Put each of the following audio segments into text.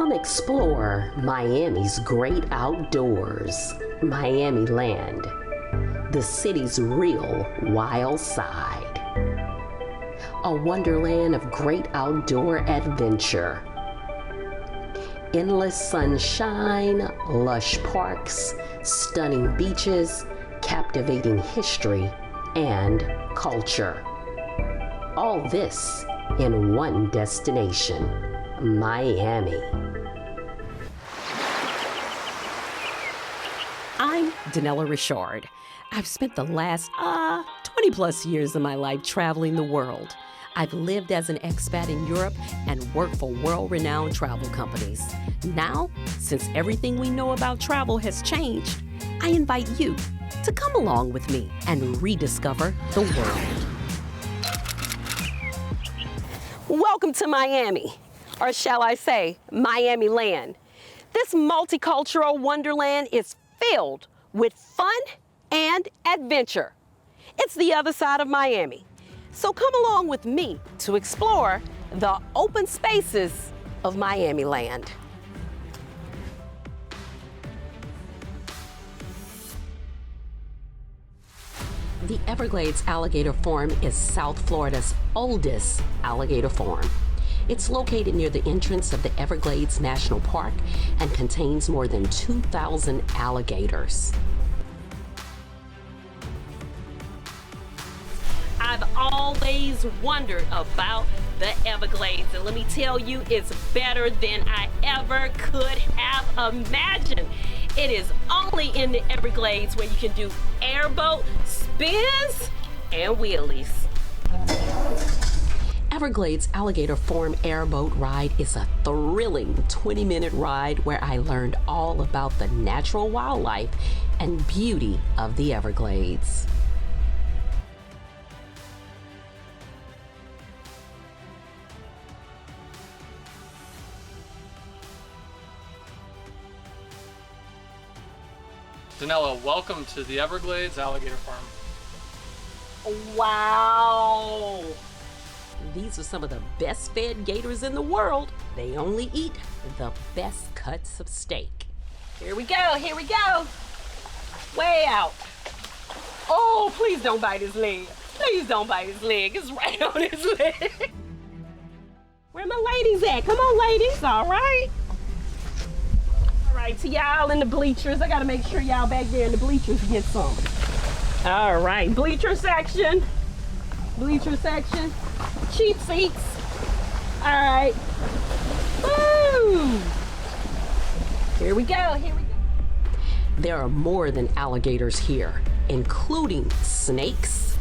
Come explore Miami's great outdoors, Miamiland, the city's real wild side. A wonderland of great outdoor adventure. Endless sunshine, lush parks, stunning beaches, captivating history, and culture. All this in one destination, Miami. I'm Denella Ri'chard. I've spent the last 20 plus years of my life traveling the world. I've lived as an expat in Europe and worked for world-renowned travel companies. Now, since everything we know about travel has changed, I invite you to come along with me and rediscover the world. Welcome to Miami, or shall I say, Miamiland. This multicultural wonderland is filled with fun and adventure. It's the other side of Miami. So come along with me to explore the open spaces of Miamiland. The Everglades Alligator Farm is South Florida's oldest alligator farm. It's located near the entrance of the Everglades National Park and contains more than 2,000 alligators. I've always wondered about the Everglades, and let me tell you, it's better than I ever could have imagined. It is only in the Everglades where you can do airboat spins and wheelies. Everglades Alligator Farm Airboat Ride is a thrilling 20-minute ride where I learned all about the natural wildlife and beauty of the Everglades. Denella, welcome to the Everglades Alligator Farm. Wow! These are some of the best fed gators in the world. They only eat the best cuts of steak. Here we go, here we go. Way out. Oh, please don't bite his leg. Please don't bite his leg. It's right on his leg. Where my ladies at? Come on, ladies. All right. All right, to y'all in the bleachers. I gotta make sure y'all back there in the bleachers get some. All right, bleacher section. Bleacher section. Cheap seats. All right. Woo! Here we go, here we go. There are more than alligators here, including snakes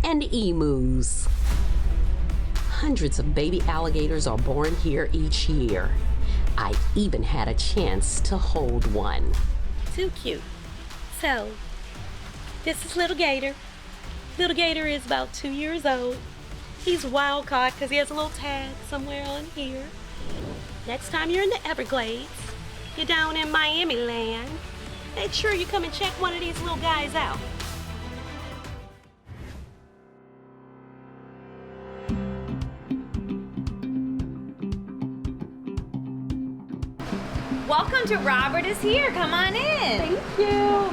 and emus. Hundreds of baby alligators are born here each year. I even had a chance to hold one. Too cute. So, this is Little Gator. Little Gator is about 2 years old. He's wild caught because he has a little tag somewhere on here. Next time you're in the Everglades, you're down in Miamiland, make sure you come and check one of these little guys out. Welcome to Robert is Here. Come on in. Thank you.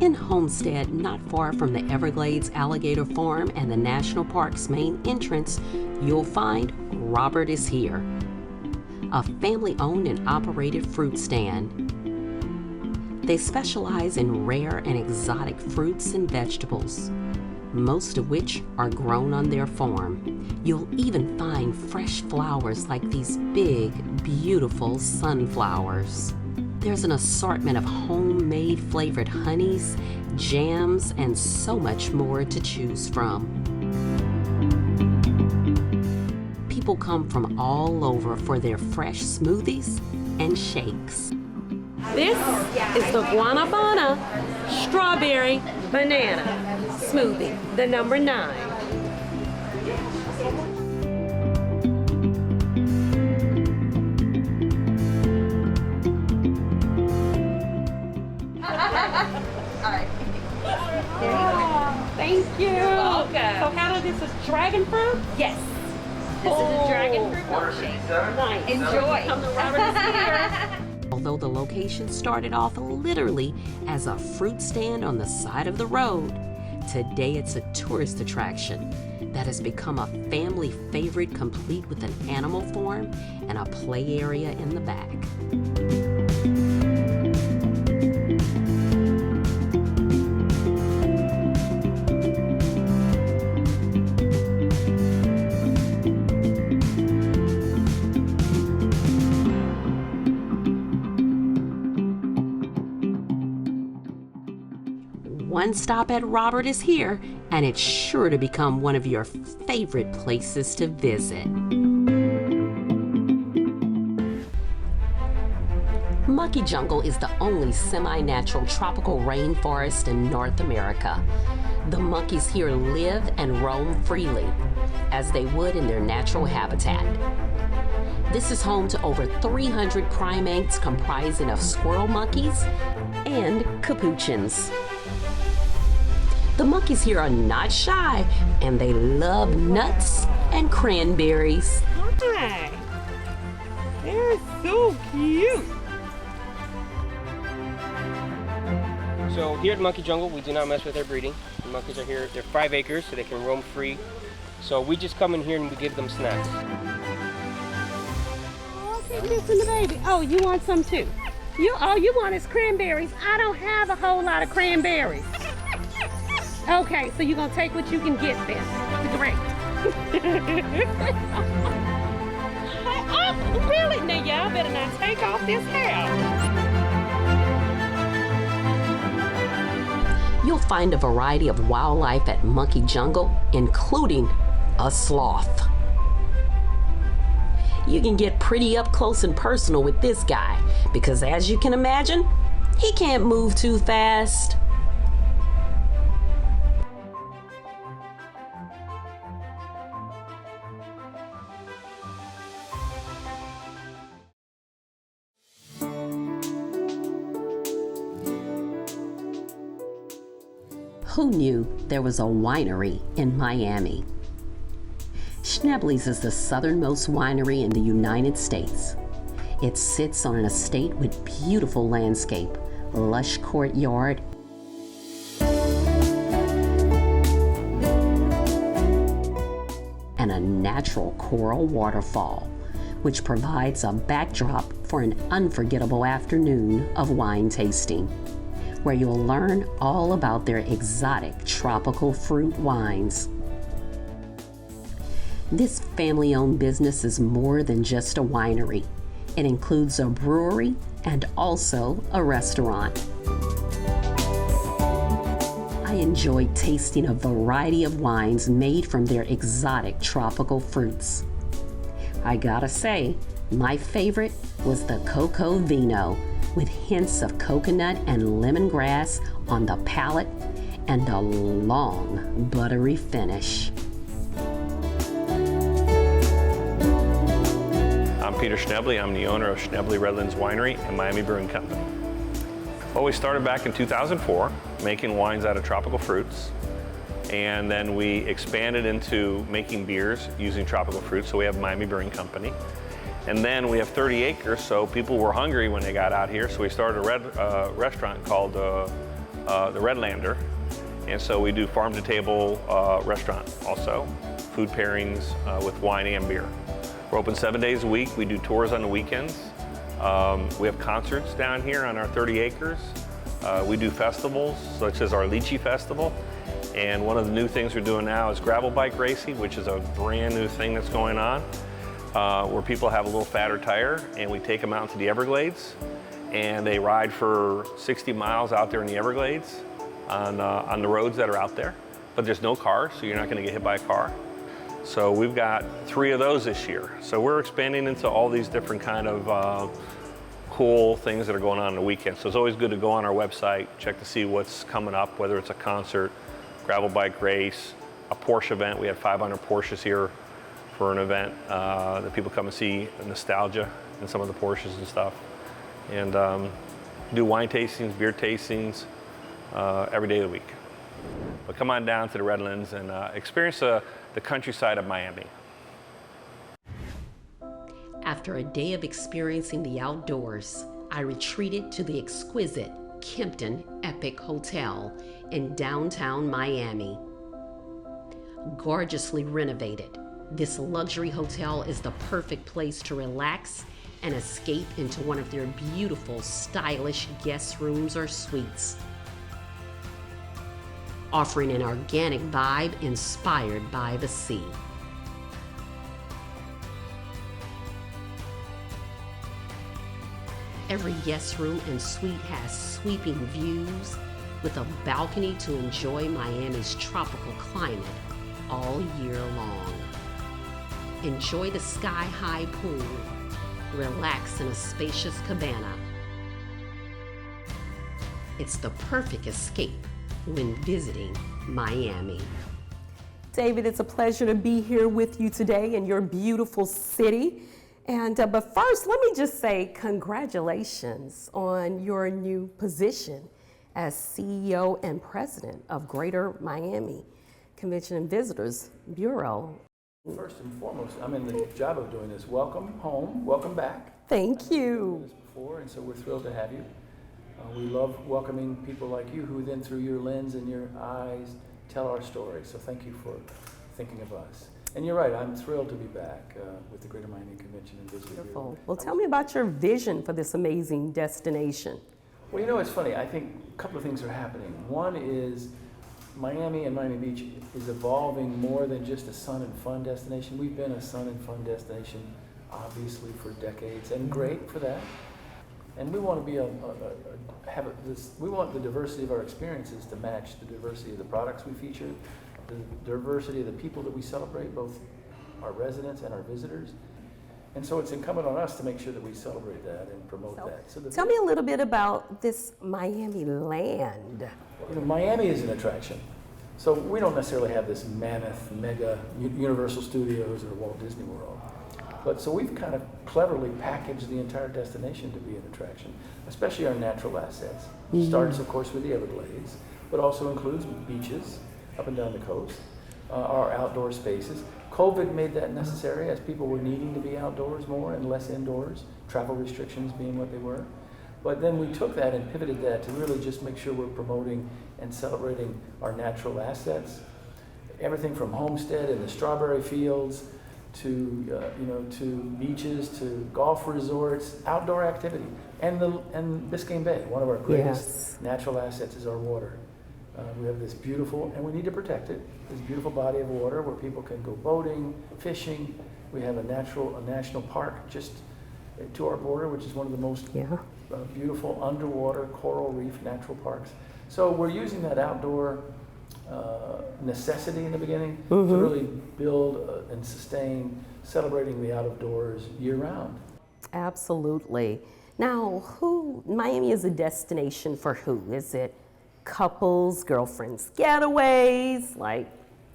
In Homestead, not far from the Everglades Alligator Farm and the National Park's main entrance, you'll find Robert is Here, a family-owned and operated fruit stand. They specialize in rare and exotic fruits and vegetables, most of which are grown on their farm. You'll even find fresh flowers like these big, beautiful sunflowers. There's an assortment of homemade flavored honeys, jams, and so much more to choose from. People come from all over for their fresh smoothies and shakes. This is the Guanabana Strawberry Banana Smoothie, the number 9. All right. There you go. Thank you. You're welcome. So how does this is dragon fruit? Yes. This is a dragon fruit milkshake. Nice. Enjoy. Come to Robert is here. Although the location started off literally as a fruit stand on the side of the road, today it's a tourist attraction that has become a family favorite, complete with an animal farm and a play area in the back. One stop at Robert is here, and it's sure to become one of your favorite places to visit. Monkey Jungle is the only semi-natural tropical rainforest in North America. The monkeys here live and roam freely, as they would in their natural habitat. This is home to over 300 primates comprising of squirrel monkeys and capuchins. The monkeys here are not shy, and they love nuts and cranberries. Hi. They're so cute. So here at Monkey Jungle, we do not mess with their breeding. The monkeys are here, they're 5 acres, so they can roam free. So we just come in here and we give them snacks. Okay, listen to baby. Oh, you want some too? All you want is cranberries. I don't have a whole lot of cranberries. Okay, so you're gonna take what you can get then. Great. Oh, really? Now y'all better not take off this hair. You'll find a variety of wildlife at Monkey Jungle, including a sloth. You can get pretty up close and personal with this guy, because as you can imagine, he can't move too fast. Who knew there was a winery in Miami? Schnebly's is the southernmost winery in the United States. It sits on an estate with beautiful landscape, lush courtyard, and a natural coral waterfall, which provides a backdrop for an unforgettable afternoon of wine tasting, where you'll learn all about their exotic tropical fruit wines. This family-owned business is more than just a winery. It includes a brewery and also a restaurant. I enjoyed tasting a variety of wines made from their exotic tropical fruits. I gotta say, my favorite was the Coco Vino, with hints of coconut and lemongrass on the palate and a long, buttery finish. I'm Peter Schnebly. I'm the owner of Schnebly Redlands Winery and Miami Brewing Company. Well, we started back in 2004 making wines out of tropical fruits, and then we expanded into making beers using tropical fruits, so we have Miami Brewing Company. And then we have 30 acres, so people were hungry when they got out here, so we started a restaurant called the Redlander. And so we do farm-to-table restaurant also, food pairings with wine and beer. We're open 7 days a week. We do tours on the weekends. We have concerts down here on our 30 acres. We do festivals, such as our Lychee Festival. And one of the new things we're doing now is gravel bike racing, which is a brand new thing that's going on. Where people have a little fatter tire and we take them out into the Everglades and they ride for 60 miles out there in the Everglades on the roads that are out there. But there's no cars, so you're not gonna get hit by a car. So we've got 3 of those this year. So we're expanding into all these different kind of cool things that are going on the weekend. So it's always good to go on our website, check to see what's coming up, whether it's a concert, gravel bike race, a Porsche event. We had 500 Porsches here for an event that people come and see nostalgia in some of the Porsches and stuff. And do wine tastings, beer tastings every day of the week. But come on down to the Redlands and experience the countryside of Miami. After a day of experiencing the outdoors, I retreated to the exquisite Kimpton Epic Hotel in downtown Miami. Gorgeously renovated, this luxury hotel is the perfect place to relax and escape into one of their beautiful, stylish guest rooms or suites, offering an organic vibe inspired by the sea. Every guest room and suite has sweeping views with a balcony to enjoy Miami's tropical climate all year long. Enjoy the sky-high pool. Relax in a spacious cabana. It's the perfect escape when visiting Miami. David, it's a pleasure to be here with you today in your beautiful city. But first, let me just say congratulations on your new position as CEO and President of Greater Miami Convention and Visitors Bureau. First and foremost, I'm in the job of doing this. Welcome home, welcome back. Thank you. I've done this before, and so we're thrilled to have you. We love welcoming people like you who then through your lens and your eyes tell our story. So thank you for thinking of us. And you're right, I'm thrilled to be back with the Greater Miami Convention and Visitors Bureau. Wonderful. Well, tell me about your vision for this amazing destination. Well, you know, it's funny. I think a couple of things are happening. One is Miami and Miami Beach is evolving more than just a sun and fun destination. We've been a sun and fun destination, obviously, for decades, and great for that. And we want to be we want the diversity of our experiences to match the diversity of the products we feature, the diversity of the people that we celebrate, both our residents and our visitors. And so it's incumbent on us to make sure that we celebrate that and promote that. So tell me a little bit about this Miamiland. You know, Miami is an attraction. So we don't necessarily have this mammoth, mega Universal Studios or Walt Disney World. But so we've kind of cleverly packaged the entire destination to be an attraction, especially our natural assets. Starts, of course, with the Everglades, but also includes beaches up and down the coast, our outdoor spaces. COVID made that necessary as people were needing to be outdoors more and less indoors, travel restrictions being what they were. But then we took that and pivoted that to really just make sure we're promoting and celebrating our natural assets. Everything from homestead and the strawberry fields to to beaches, to golf resorts, outdoor activity, and Biscayne Bay. One of our greatest natural assets is our water. We have this beautiful, and we need to protect it, this beautiful body of water where people can go boating, fishing. We have a national park just to our border, which is one of the most beautiful underwater coral reef natural parks. So we're using that outdoor necessity in the beginning to really build and sustain celebrating the outdoors year-round. Absolutely. Now, Miami is a destination for who? Is it couples, girlfriends, getaways,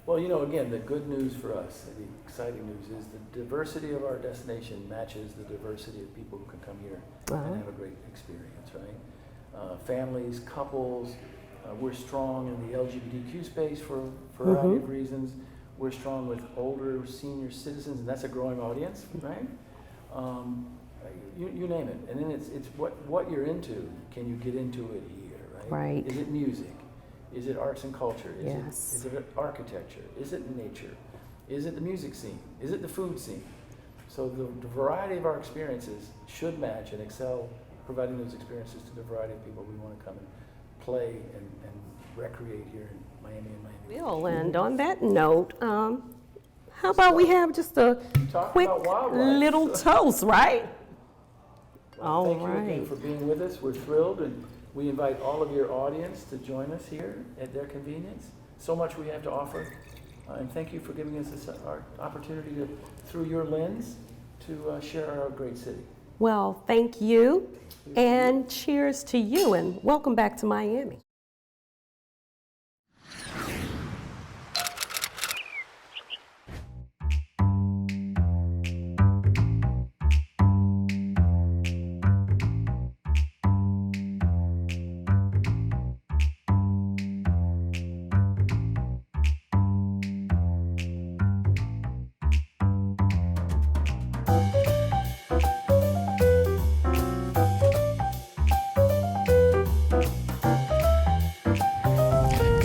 Well, you know, again, the good news for us, the exciting news is the diversity of our destination matches the diversity of people who can come here and have a great experience, right? Families, couples, we're strong in the LGBTQ space for a variety of reasons. We're strong with older senior citizens, and that's a growing audience, right? You name it. And then it's what you're into, can you get into it here? Right. Is it music? Is it arts and culture? Is it architecture? Is it nature? Is it the music scene? Is it the food scene? So the variety of our experiences should match and excel, providing those experiences to the variety of people we want to come and play and recreate here in Miami and Miami. Well, and on that note, how about we have just a quick little toast, right? Well, thank you again for being with us. We're thrilled, and we invite all of your audience to join us here at their convenience. So much we have to offer, and thank you for giving us this opportunity to, through your lens, to share our great city. Well, thank you, and cheers to you, and welcome back to Miami.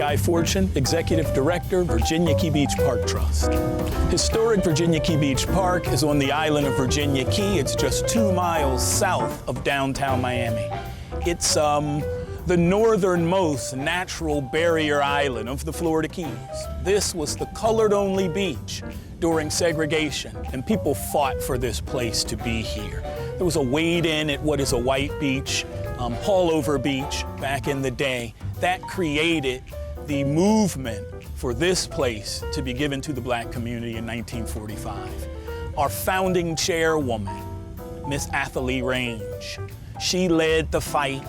Guy Fortune, Executive Director, Virginia Key Beach Park Trust. Historic Virginia Key Beach Park is on the island of Virginia Key. It's just 2 miles south of downtown Miami. It's the northernmost natural barrier island of the Florida Keys. This was the colored-only beach during segregation, and people fought for this place to be here. There was a wade-in at what is a white beach, Haulover Beach, back in the day. That created the movement for this place to be given to the black community in 1945. Our founding chairwoman, Miss Athalie Range, she led the fight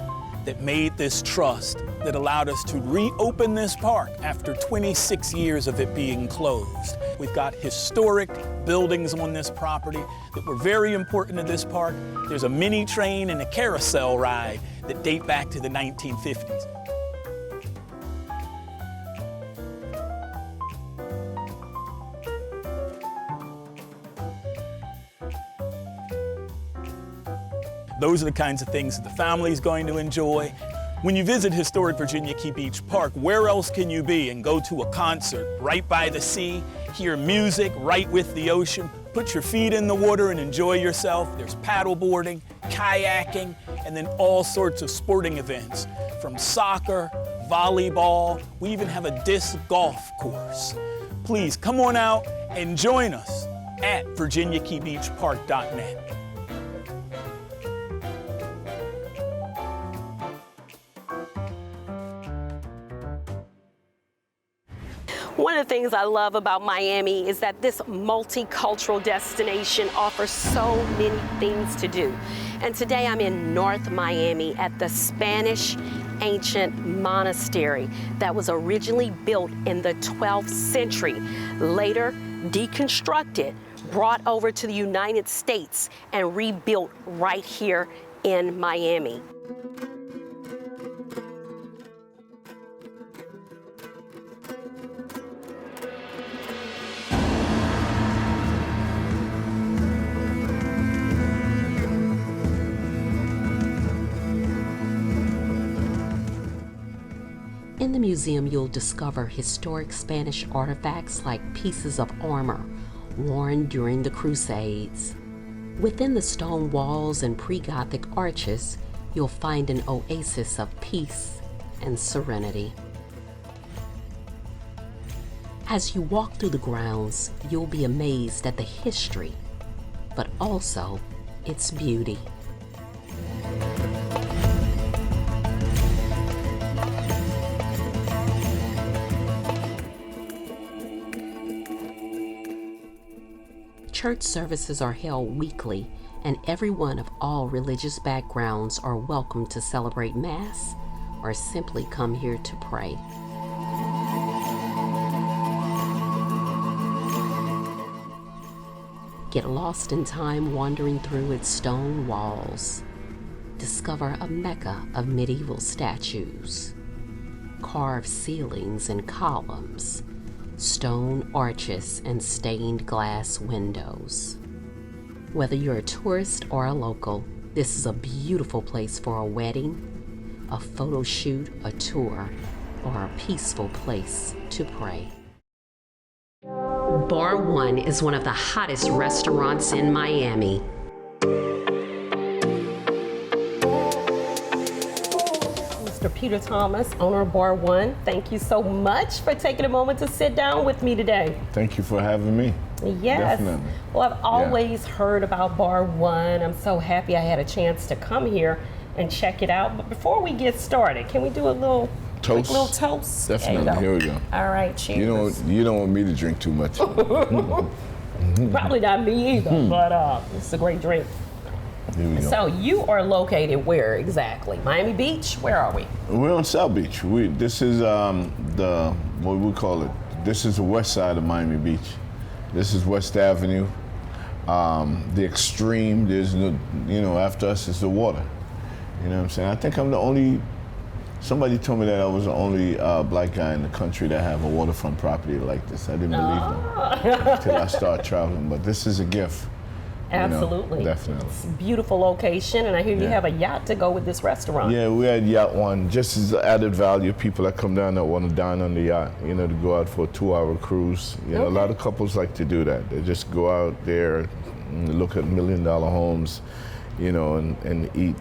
that made this trust that allowed us to reopen this park after 26 years of it being closed. We've got historic buildings on this property that were very important to this park. There's a mini train and a carousel ride that date back to the 1950s. Those are the kinds of things that the family's going to enjoy. When you visit historic Virginia Key Beach Park, where else can you be and go to a concert right by the sea, hear music right with the ocean, put your feet in the water and enjoy yourself? There's paddle boarding, kayaking, and then all sorts of sporting events, from soccer, volleyball, we even have a disc golf course. Please come on out and join us at virginiakeybeachpark.net. One of the things I love about Miami is that this multicultural destination offers so many things to do. And today I'm in North Miami at the Spanish ancient monastery that was originally built in the 12th century, later deconstructed, brought over to the United States, and rebuilt right here in Miami. In the museum, you'll discover historic Spanish artifacts like pieces of armor worn during the Crusades. Within the stone walls and pre-Gothic arches, you'll find an oasis of peace and serenity. As you walk through the grounds, you'll be amazed at the history, but also its beauty. Church services are held weekly, and everyone of all religious backgrounds are welcome to celebrate Mass or simply come here to pray. Get lost in time wandering through its stone walls. Discover a mecca of medieval statues, carved ceilings and columns, stone arches, and stained glass windows. Whether you're a tourist or a local, this is a beautiful place for a wedding, a photo shoot, a tour, or a peaceful place to pray. Bar One is one of the hottest restaurants in Miami. Mr. Peter Thomas, owner of Bar One, thank you so much for taking a moment to sit down with me today. Thank you for having me. Yes. Definitely. Well, I've always heard about Bar One. I'm so happy I had a chance to come here and check it out. But before we get started, can we do a little toast? Quick little toast? Definitely. Here we go. All right, cheers. You don't want me to drink too much. Probably not me either, but it's a great drink. Here we go. So you are located where exactly? Miami Beach? Where are we? We're on South Beach. This is what we call it. This is the west side of Miami Beach. This is West Avenue. The extreme, there's no, after us is the water. You know what I'm saying? I think I'm the only, somebody told me that I was the only black guy in the country that have a waterfront property like this. I didn't believe them until I started traveling, but this is a gift. Absolutely. Definitely. It's a beautiful location, and I hear you have a yacht to go with this restaurant. Yeah, we had yacht one, just as added value. People that come down that want to dine on the yacht, to go out for a 2-hour cruise. A lot of couples like to do that. They just go out there and look at $1 million homes, and eat,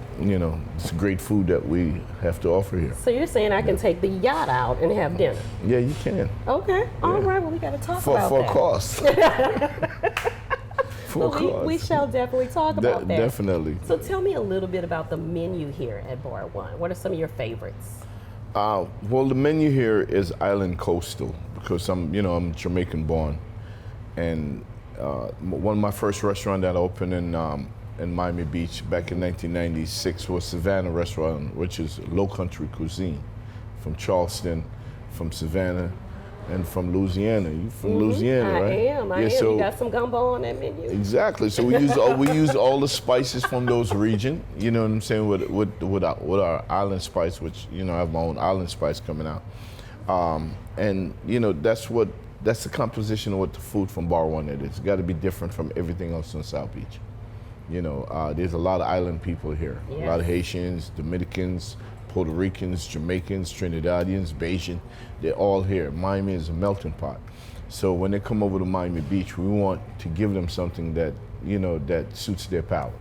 it's great food that we have to offer here. So you're saying I can take the yacht out and have dinner? Yeah, you can. Okay. All right. Well, we got to talk about for that. a cost. We shall definitely talk about that. Definitely. So tell me a little bit about the menu here at Bar One. What are some of your favorites? Well, the menu here is island coastal because I'm Jamaican born, and one of my first restaurants that I opened in Miami Beach back in 1996 was Savannah Restaurant, which is low country cuisine from Charleston, from Savannah, and from Louisiana. You from Louisiana, right? I am. So, you got some gumbo on that menu? Exactly. So we use all the spices from those regions. You know what I'm saying? With our island spice, which I have my own island spice coming out, and that's the composition of what the food from Bar One is. It's got to be different from everything else in South Beach. There's a lot of island people here. Yes. A lot of Haitians, Dominicans, Puerto Ricans, Jamaicans, Trinidadians, Bayesian. They're all here. Miami is a melting pot. So when they come over to Miami Beach, we want to give them something that, that suits their palate.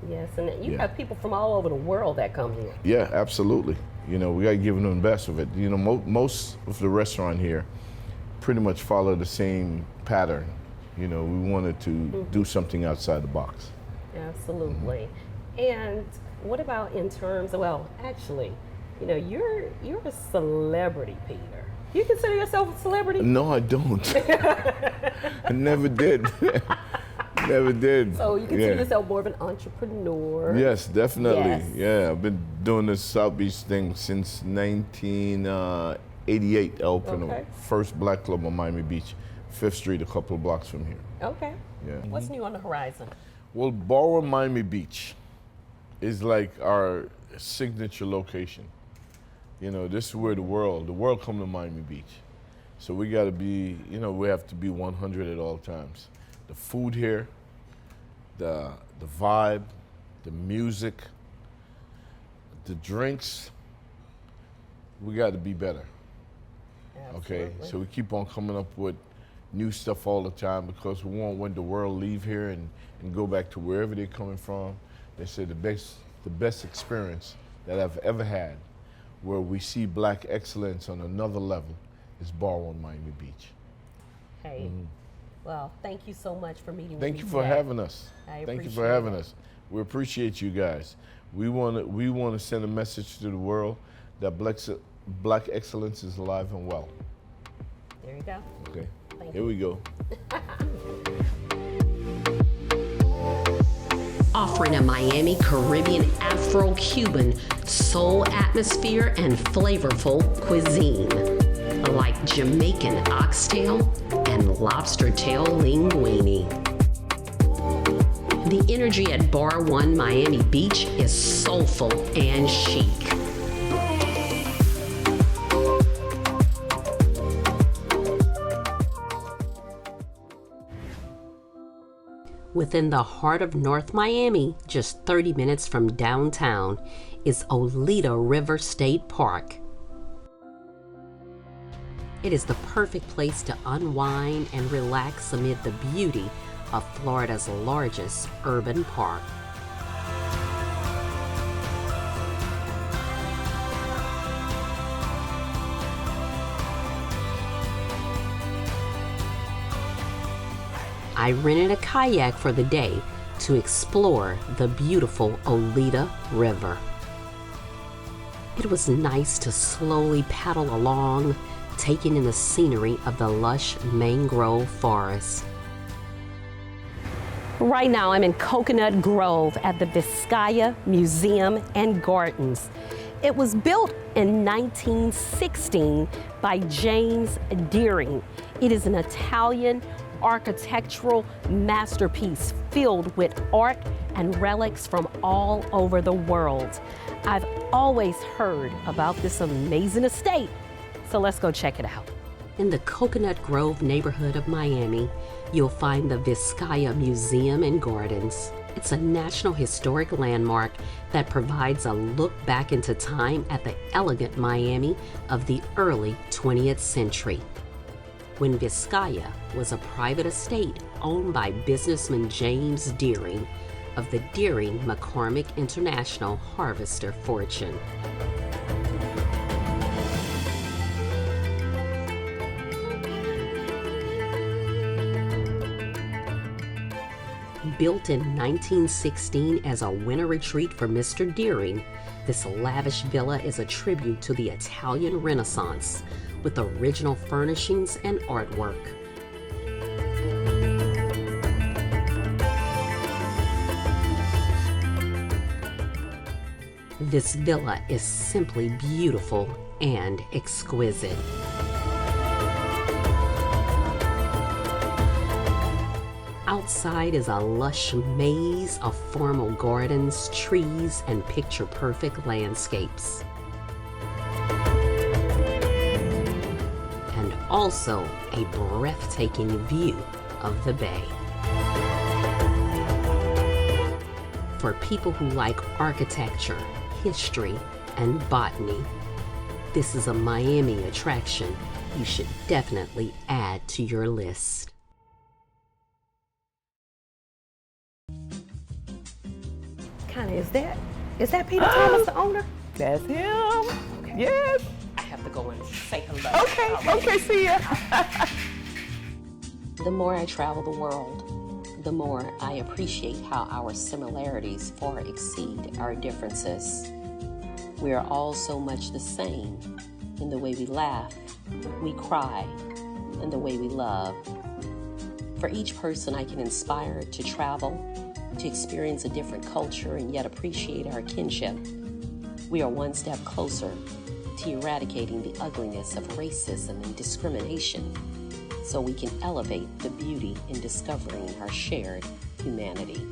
Yes, and you have people from all over the world that come here. Yeah, absolutely. We got to give them the best of it. Most of the restaurant here pretty much follow the same pattern. We wanted to do something outside the box. Absolutely. And what about in terms of, you're a celebrity, Peter. You consider yourself a celebrity? No, I don't. I never did. Never did. So you consider yourself more of an entrepreneur? Yes, definitely. Yes. Yeah, I've been doing this South Beach thing since 1988. I opened the first black club on Miami Beach, 5th Street, a couple of blocks from here. Okay. Yeah. What's new on the horizon? Well, Bar One Miami Beach is like our signature location. This is where the world come to Miami Beach. So we got to be, we have to be 100 at all times. The food here, the vibe, the music, the drinks, we got to be better. Absolutely. Okay, so we keep on coming up with new stuff all the time because we want when the world leave here and go back to wherever they're coming from. They say the best experience that I've ever had where we see black excellence on another level is Bar One Miami Beach. Hey, well, thank you so much for meeting with me. Thank you for having us. Thank you for having us. We appreciate you guys. We want to send a message to the world that black excellence is alive and well. There you go. Okay. Thank Here we go. Offering a Miami Caribbean Afro-Cuban soul atmosphere and flavorful cuisine, like Jamaican oxtail and lobster tail linguine. The energy at Bar One Miami Beach is soulful and chic. Within the heart of North Miami, just 30 minutes from downtown, is Oleta River State Park. It is the perfect place to unwind and relax amid the beauty of Florida's largest urban park. I rented a kayak for the day to explore the beautiful Oleta River. It was nice to slowly paddle along, taking in the scenery of the lush mangrove forest. Right now I'm in Coconut Grove at the Vizcaya Museum and Gardens. It was built in 1916 by James Deering. It is an Italian architectural masterpiece filled with art and relics from all over the world. I've always heard about this amazing estate, so let's go check it out. In the Coconut Grove neighborhood of Miami, you'll find the Vizcaya Museum and Gardens. It's a National Historic Landmark that provides a look back into time at the elegant Miami of the early 20th century, when Vizcaya was a private estate owned by businessman James Deering of the Deering-McCormick International Harvester fortune. Built in 1916 as a winter retreat for Mr. Deering, this lavish villa is a tribute to the Italian Renaissance with original furnishings and artwork. This villa is simply beautiful and exquisite. Outside is a lush maze of formal gardens, trees, and picture-perfect landscapes. And also a breathtaking view of the bay. For people who like architecture, history, and botany, this is a Miami attraction you should definitely add to your list. Connie, is that Peter Thomas, the owner? That's him. Okay. Yes. I have to go and say hello. Okay, see ya. The more I travel the world, the more I appreciate how our similarities far exceed our differences. We are all so much the same in the way we laugh, we cry, and the way we love. For each person I can inspire to travel, to experience a different culture and yet appreciate our kinship, we are one step closer to eradicating the ugliness of racism and discrimination, so we can elevate the beauty in discovering our shared humanity.